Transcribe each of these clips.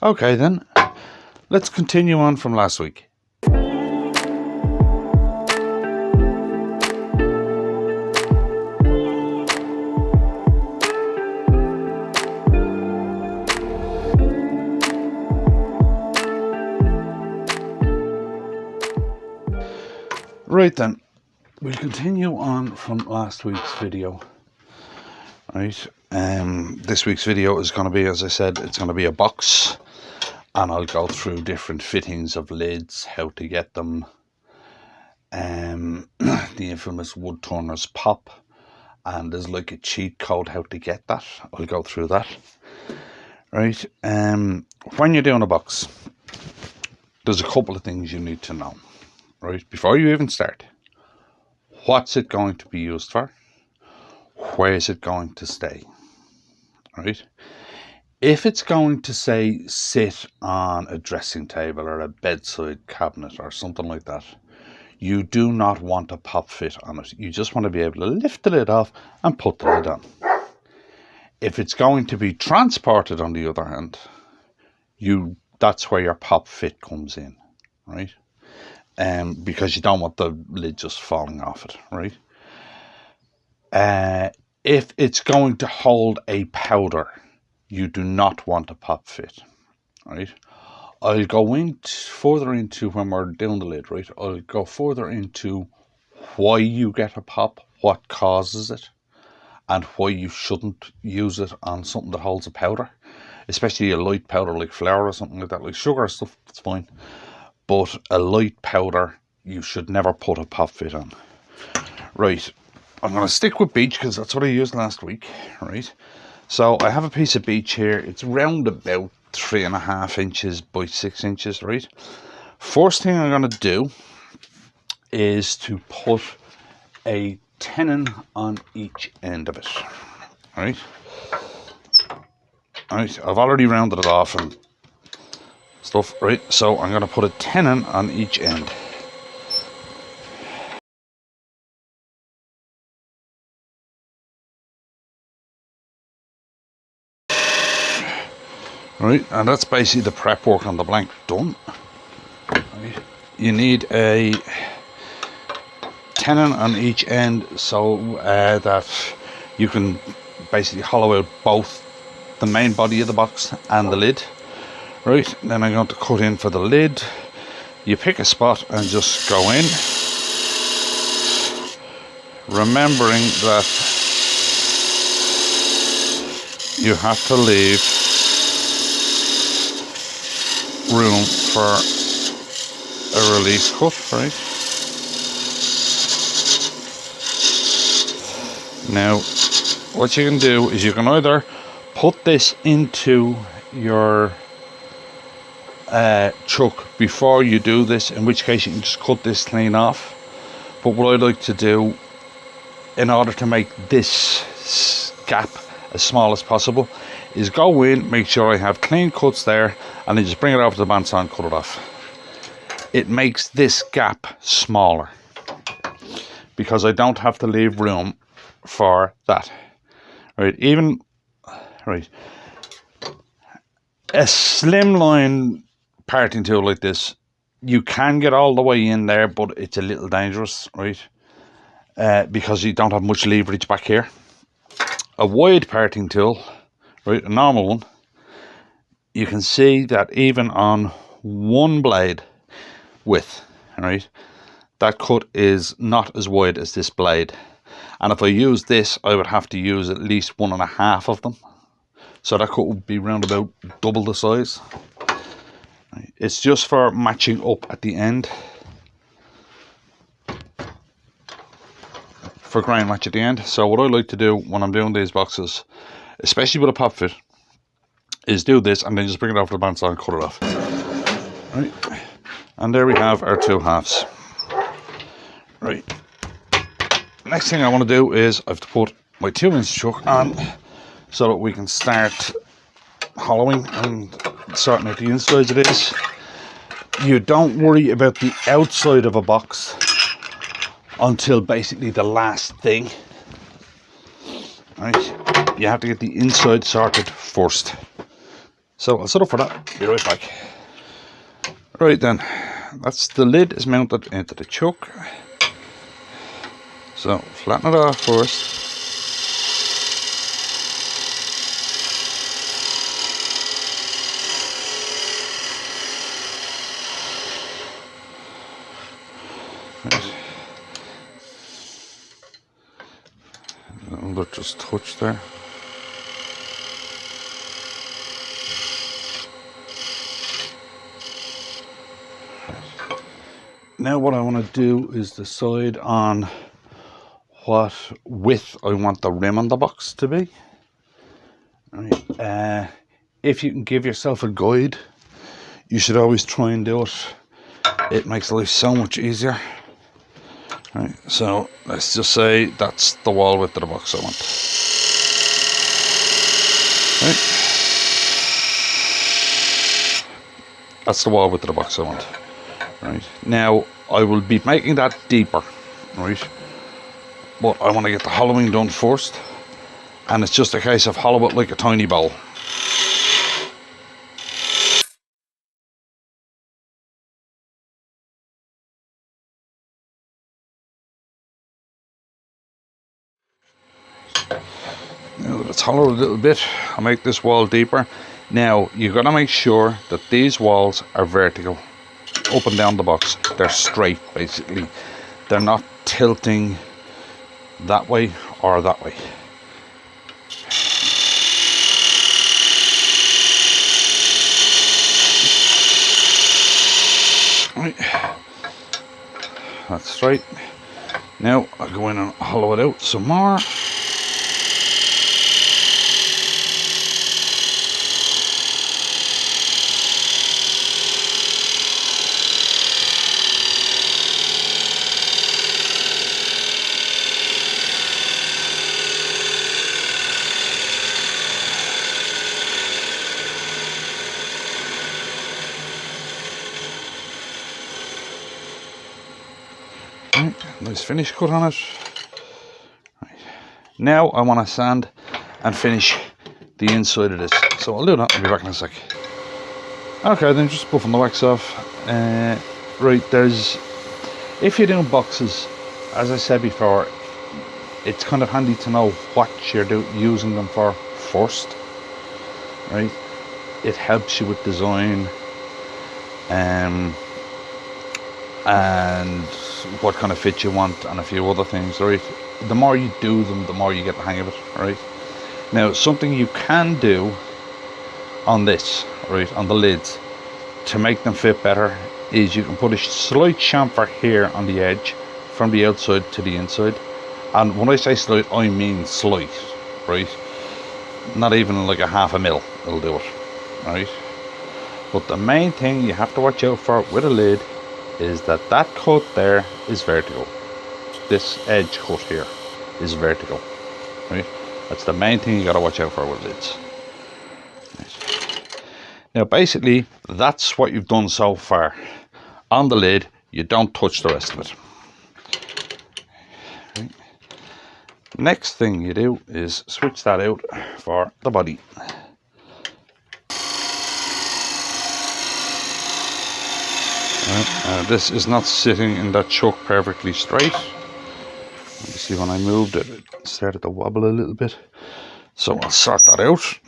Okay then, let's continue on from last week. Right then, we'll continue on from last week's video. Right, this week's video is going to be, as I said, it's going to be a box, and I'll go through different fittings of lids, how to get them, the infamous wood turners pop, and there's like a cheat code how to get that. I'll go through that. Right, when you're doing a box, there's a couple of things you need to know. Right, before you even start, what's it going to be used for? Where is it going to stay? Right, if it's going to say sit on a dressing table or a bedside cabinet or something like that, you do not want a pop fit on it. You just want to be able to lift the lid off and put the lid on. If it's going to be transported, on the other hand, that's where your pop fit comes in, right? Because you don't want the lid just falling off it, right? If it's going to hold a powder, you do not want a pop fit, right? I'll go further into when we're doing the lid, right? I'll go further into why you get a pop, what causes it, and why you shouldn't use it on something that holds a powder, especially a light powder like flour or something like that, like sugar or stuff, it's fine. But a light powder, you should never put a pop fit on. Right, I'm going to stick with beech because that's what I used last week, right? So I have a piece of beech here. It's round about 3.5 inches by 6 inches, right? First thing I'm going to do is to put a tenon on each end of it, right? Right, I've already rounded it off and stuff, right? So I'm going to put a tenon on each end. Right, and that's basically the prep work on the blank done. Right. You need a tenon on each end so that you can basically hollow out both the main body of the box and the lid. Right, then I'm going to cut in for the lid. You pick a spot and just go in, remembering that you have to leave room for a release cut, right? Now, what you can do is you can either put this into your chuck before you do this, in which case you can just cut this clean off. But what I like to do, in order to make this gap as small as possible, is go in, make sure I have clean cuts there, and then just bring it over to the bandsaw and cut it off. It makes this gap smaller because I don't have to leave room for that. Right, right, a slimline parting tool like this, you can get all the way in there, but it's a little dangerous, right? Because you don't have much leverage back here. A wide parting tool, right, a normal one, you can see that even on one blade width, right, that cut is not as wide as this blade. And if I use this, I would have to use at least 1.5 of them. So that cut would be round about double the size. It's just for matching up at the end. For grain match at the end. So what I like to do when I'm doing these boxes, especially with a pop fit, is do this and then just bring it over to the bandsaw and cut it off. Right. And there we have our 2 halves. Right. Next thing I want to do is I have to put my 2-inch chuck on so that we can start hollowing and sorting out the insides of this. You don't worry about the outside of a box until basically the last thing. Right, you have to get the inside sorted first. So I'll set up for that, be right back. Right then, that's the lid is mounted into the chuck. So flatten it off first. Right. Another just touch there. Now what I want to do is decide on what width I want the rim on the box to be. Right. If you can give yourself a guide, you should always try and do it. It makes life so much easier. Right, so let's just say that's the wall width of the box I want. Right. That's the wall width of the box I want. Right. Now I will be making that deeper, right? But I want to get the hollowing done first, and it's just a case of hollow it like a tiny bowl. Now that it's hollowed a little bit, I'll make this wall deeper. Now you've got to make sure that these walls are vertical, up and down the box. They're straight, basically. They're not tilting that way or that way. Right, that's straight. Now I'll go in and hollow it out some more. Right, nice finish cut on it. Right. Now I want to sand and finish the inside of this. So I'll do that, I'll be back in a sec. Okay, then just buffing the wax off. Right, if you're doing boxes, as I said before, it's kind of handy to know what you're using them for first. Right, it helps you with design, and what kind of fit you want, and a few other things. Right, the more you do them, the more you get the hang of it. Right, now something you can do on this, right, on the lids, to make them fit better, is you can put a slight chamfer here on the edge from the outside to the inside. And when I say slight, I mean slight, right? Not even like a half a mil will do it, right? But the main thing you have to watch out for with a lid is that that cut there is vertical. This edge cut here is vertical, right? That's the main thing you got to watch out for with lids. Right. Now basically that's what you've done so far. On the lid, you don't touch the rest of it. Right. Next thing you do is switch that out for the body. This is not sitting in that chuck perfectly straight. You see, when I moved it, it started to wobble a little bit. So I'll sort that out.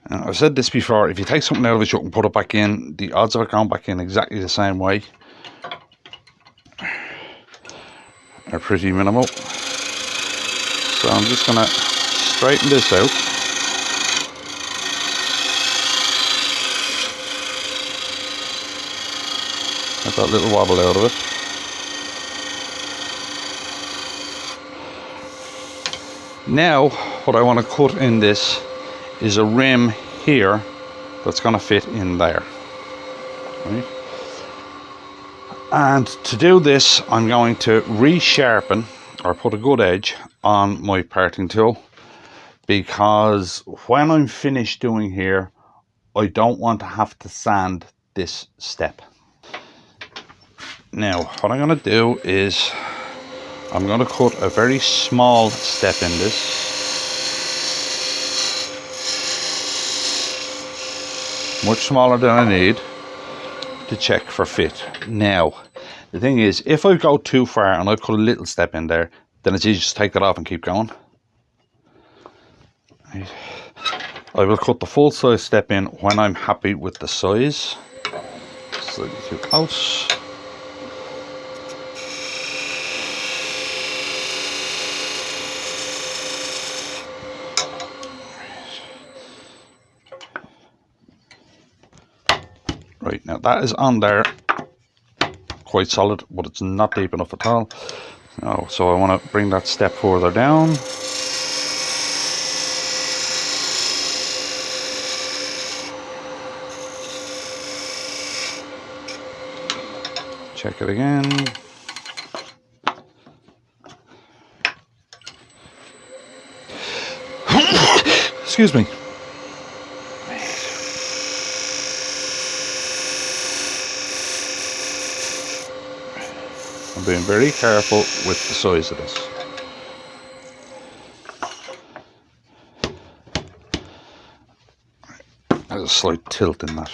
I've said this before, if you take something out of a chuck and put it back in, the odds of it going back in exactly the same way are pretty minimal. So I'm just going to straighten this out. Get that little wobble out of it. Now what I want to cut in this is a rim here that's going to fit in there, right? And to do this, I'm going to resharpen or put a good edge on my parting tool, because when I'm finished doing here, I don't want to have to sand this step. Now what I'm going to do is I'm going to cut a very small step in this. much smaller than I need to check for fit. Now, the thing is, if I go too far and I put a little step in there, then it's easy to just take it off and keep going. Right. I will cut the full size step in when I'm happy with the size. Slightly too close. Right, now that is on there quite solid, but it's not deep enough at all. No, so I want to bring that step further down. Check it again. Excuse me. I'm being very careful with the size of this. There's a slight tilt in that.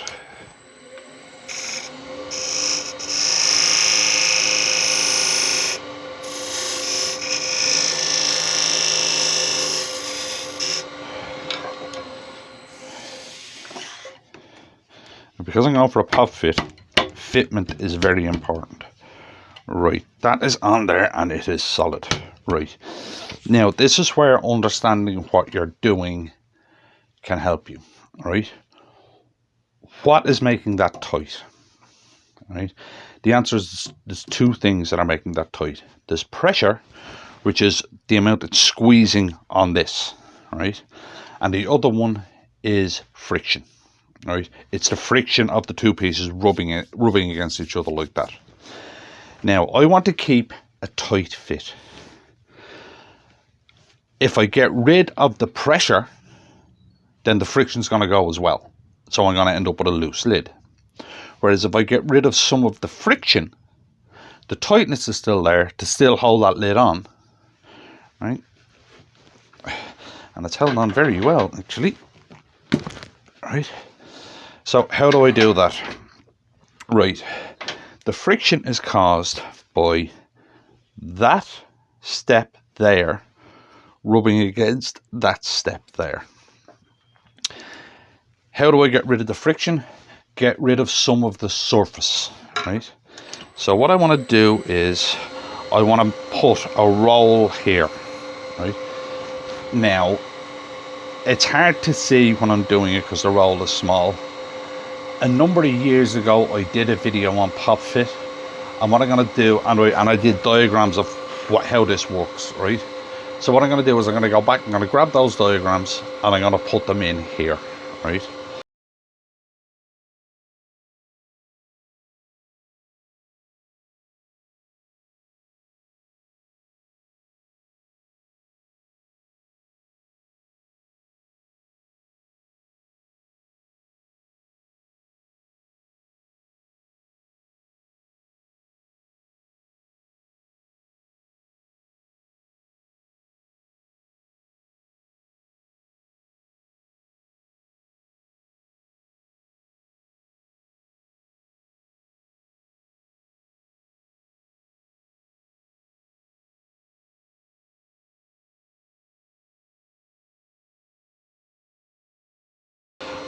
Because I'm going for a pop fit, fitment is very important. Right, that is on there and it is solid. Right, now this is where understanding what you're doing can help you. Right, what is making that tight? Right, the answer is there's two things that are making that tight. There's pressure, which is the amount it's squeezing on this, right, and the other one is friction. Right, it's the friction of the two pieces rubbing against each other like that. Now I want to keep a tight fit. If I get rid of the pressure, then the friction's going to go as well, so I'm going to end up with a loose lid. Whereas if I get rid of some of the friction, the tightness is still there to still hold that lid on, right, and it's held on very well actually. Right, so how do I do that? Right, the friction is caused by that step there rubbing against that step there. How do I get rid of the friction? Get rid of some of the surface, right? So what I want to do is I want to put a roll here, right? Now, it's hard to see when I'm doing it because the roll is small. A number of years ago, I did a video on pop fit, and what I'm going to do, and I did diagrams of how this works, right? So what I'm going to do is I'm going to go back, I'm going to grab those diagrams, and I'm going to put them in here, right?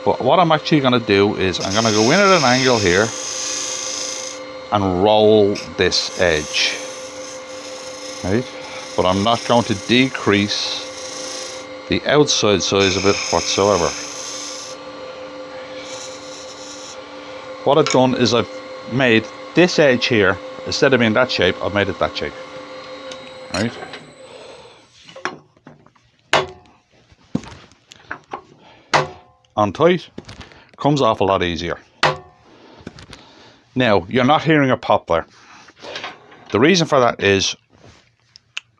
But what I'm actually going to do is I'm going to go in at an angle here and roll this edge, right? But I'm not going to decrease the outside size of it whatsoever. What I've done is I've made this edge here, instead of being that shape, I've made it that shape, right? On tight, comes off a lot easier. Now, you're not hearing a pop there. The reason for that is,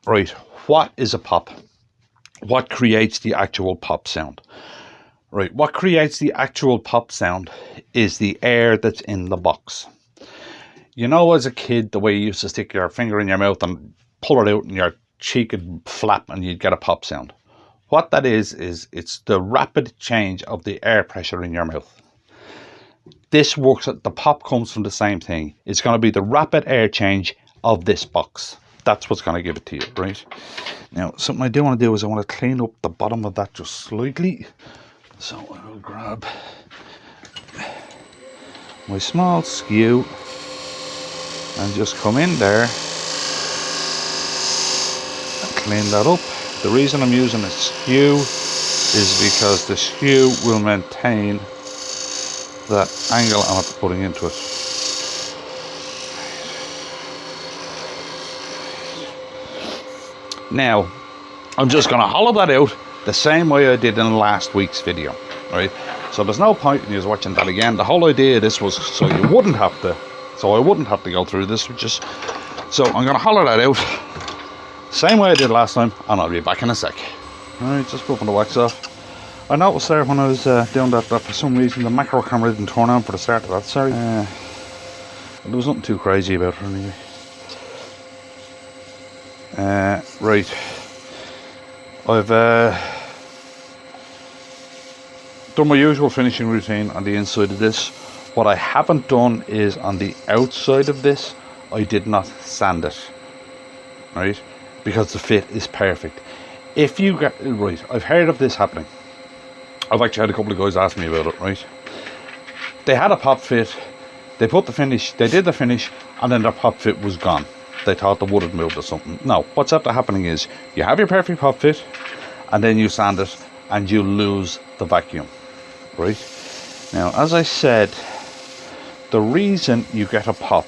right, what is a pop? What creates the actual pop sound? Right, what creates the actual pop sound is the air that's in the box. You know, as a kid, the way you used to stick your finger in your mouth and pull it out and your cheek would flap and you'd get a pop sound. What that is it's the rapid change of the air pressure in your mouth. this works, the pop comes from the same thing. It's going to be the rapid air change of this box. That's what's going to give it to you, right? Now, something I do want to do is I want to clean up the bottom of that just slightly. So I will grab my small skew and just come in there and clean that up. The reason I'm using a skew is because the skew will maintain that angle I'm putting into it. Now, I'm just going to hollow that out the same way I did in last week's video, right? So there's no point in you watching that again. The whole idea of this was so I wouldn't have to go through this. So I'm going to hollow that out, same way I did last time, and I'll be back in a sec. All right, just popping the wax off. I noticed there when I was doing that for some reason the macro camera didn't turn on for the start of that. Sorry. There was nothing too crazy about it anyway. Right, I've done my usual finishing routine on the inside of this. What I haven't done is on the outside of this, I did not sand it, right, because the fit is perfect. If you get right, I've heard of this happening. I've actually had a couple of guys ask me about it, right? They had a pop fit, they did the finish, and then their pop fit was gone. They thought the wood had moved or something. No, what's after happening is you have your perfect pop fit and then you sand it and you lose the vacuum, right? Now, as I said, the reason you get a pop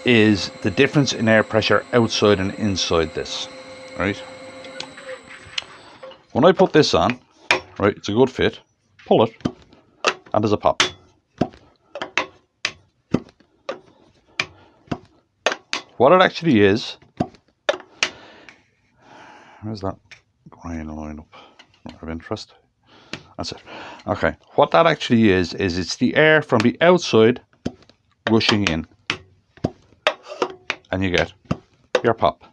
is the difference in air pressure outside and inside this, right? When I put this on, right, it's a good fit, pull it, and there's a pop. What it actually is, where's that grain line up? Not of interest. That's it. Okay, what that actually is it's the air from the outside rushing in, and you get your pop.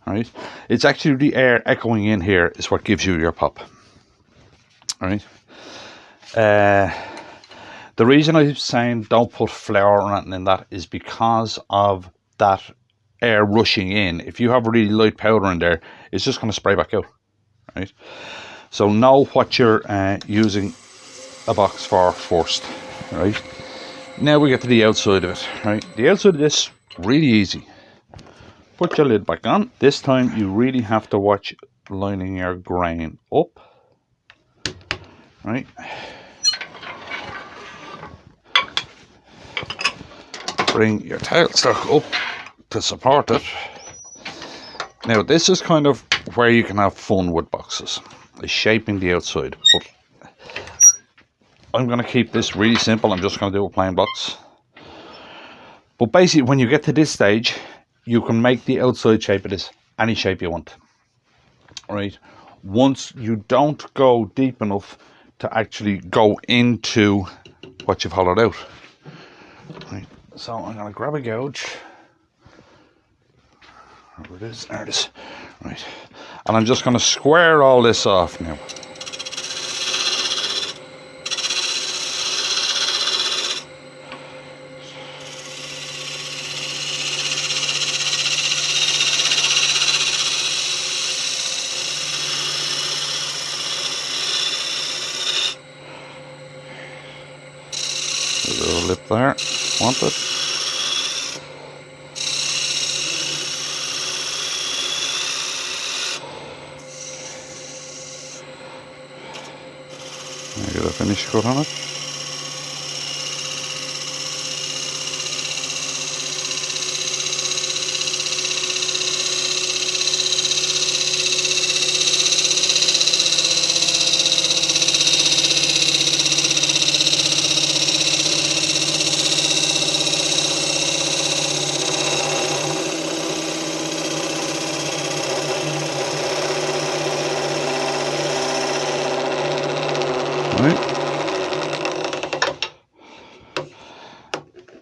All right, it's actually the air echoing in here is what gives you your pop. All right. The reason I'm saying don't put flour or anything in that is because of that air rushing in. If you have really light powder in there, it's just going to spray back out, right? So know what you're using a box for first, right? Now we get to the outside of it, right? The outside of this, really easy. Put your lid back on. This time you really have to watch lining your grain up, right? Bring your tailstock up to support it. Now this is kind of where you can have fun with boxes, is shaping the outside. But I'm going to keep this really simple. I'm just going to do a plain box. But basically when you get to this stage, you can make the outside shape of this any shape you want. Right? Once you don't go deep enough to actually go into what you've hollowed out. Right. So I'm going to grab a gouge. Where it is, there it is. Right. And I'm just going to square all this off now. There's a little lip there. Want it? I get a finish cut on it.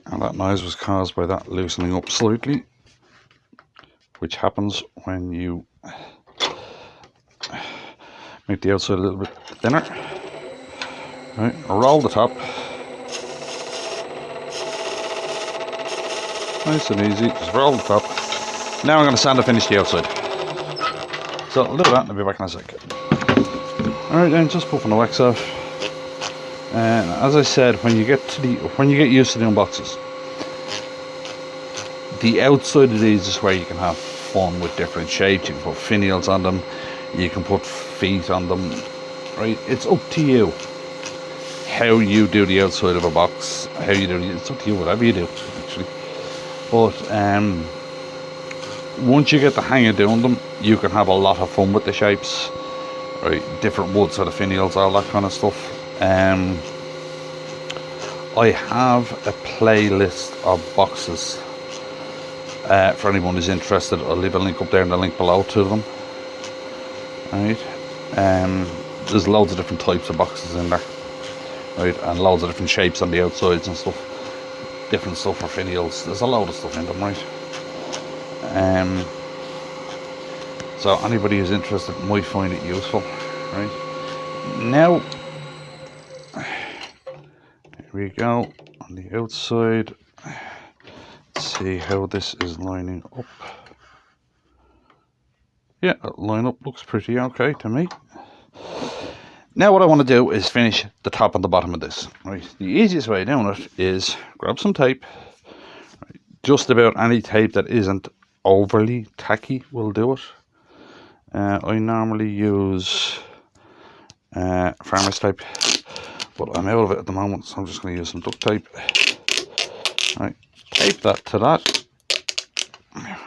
And that noise was caused by that loosening up slightly, which happens when you make the outside a little bit thinner. Right, roll the top. Nice and easy, just roll the top. Now I'm going to sand and finish the outside. So I'll do that and I'll be back in a sec. Alright then, just popping the wax off. And as I said, when you get used to doing boxes, the outside of these is where you can have fun with different shapes. You can put finials on them, you can put feet on them, right? It's up to you how you do the outside of a box, it's up to you, whatever you do, actually. But once you get the hang of doing them, you can have a lot of fun with the shapes, right? Different woods for the finials, all that kind of stuff. I have a playlist of boxes for anyone who's interested. I'll leave a link up there and a link below to them. Right, there's loads of different types of boxes in there, right, and loads of different shapes on the outsides and stuff. Different stuff for finials. There's a load of stuff in them, right? So anybody who's interested might find it useful, right? Now, here we go on the outside. Let's see how this is lining up. Yeah, that line up looks pretty okay to me. Now what I want to do is finish the top and the bottom of this. Right, the easiest way of doing it is grab some tape. Right, just about any tape that isn't overly tacky will do it. I normally use farmer's tape, but I'm out of it at the moment, so I'm just going to use some duct tape. Right, tape that to that.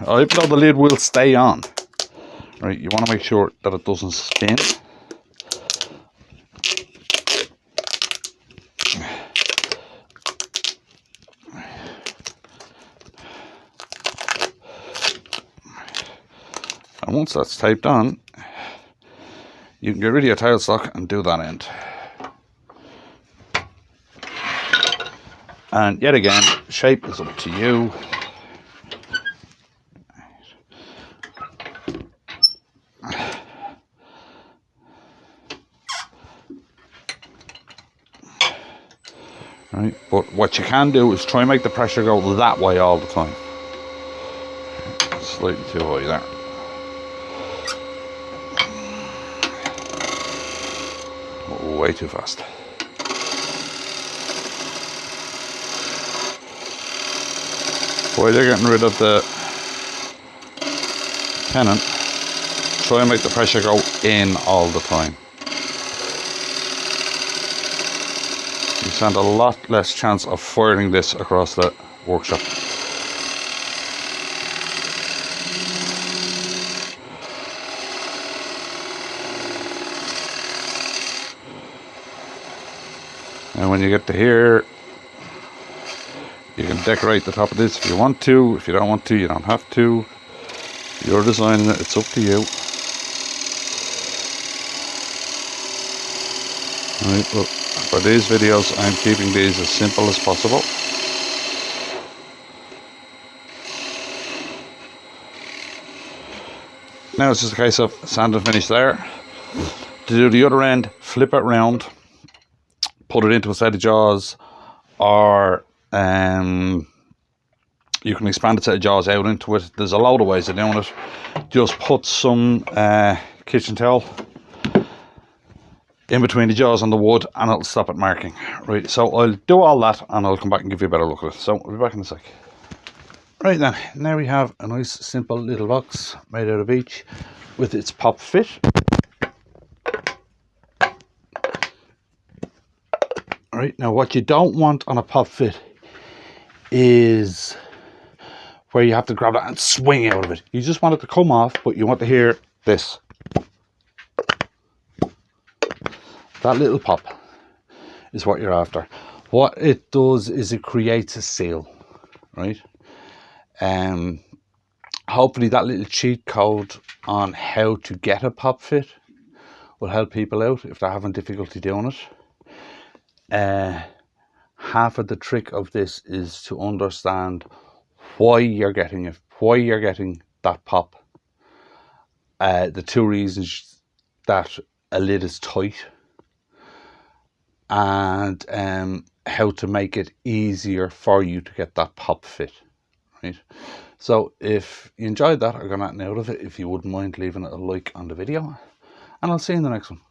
Even though the lid will stay on, right, you want to make sure that it doesn't spin. And once that's taped on, you can get rid of your tile stock and do that end. And yet again, shape is up to you. Right, but what you can do is try and make the pressure go that way all the time. Slightly too high there. Way too fast. While you're getting rid of the tenon, try and make the pressure go in all the time. You stand a lot less chance of firing this across the workshop. And when you get to here, you can decorate the top of this if you want to. If you don't want to, you don't have to. You're designing it, it's up to you. Right, well, for these videos, I'm keeping these as simple as possible. Now it's just a case of sand and finish there. To do the other end, flip it round, put it into a set of jaws, or you can expand a set of jaws out into it. There's a load of ways of doing it. Just put some kitchen towel in between the jaws on the wood and it'll stop it marking. Right, so I'll do all that and I'll come back and give you a better look at it. So I'll be back in a sec. Right then, now we have a nice simple little box made out of each with its pop fit. Right, now what you don't want on a pop fit is where you have to grab it and swing out of it. You just want it to come off, but you want to hear this. That little pop is what you're after. What it does is it creates a seal, right? Hopefully that little cheat code on how to get a pop fit will help people out if they're having difficulty doing it. Half of the trick of this is to understand why you're getting it, why you're getting that pop. The two reasons that a lid is tight and how to make it easier for you to get that pop fit, right? So if you enjoyed that or got anything out of it, if you wouldn't mind leaving a like on the video, and I'll see you in the next one.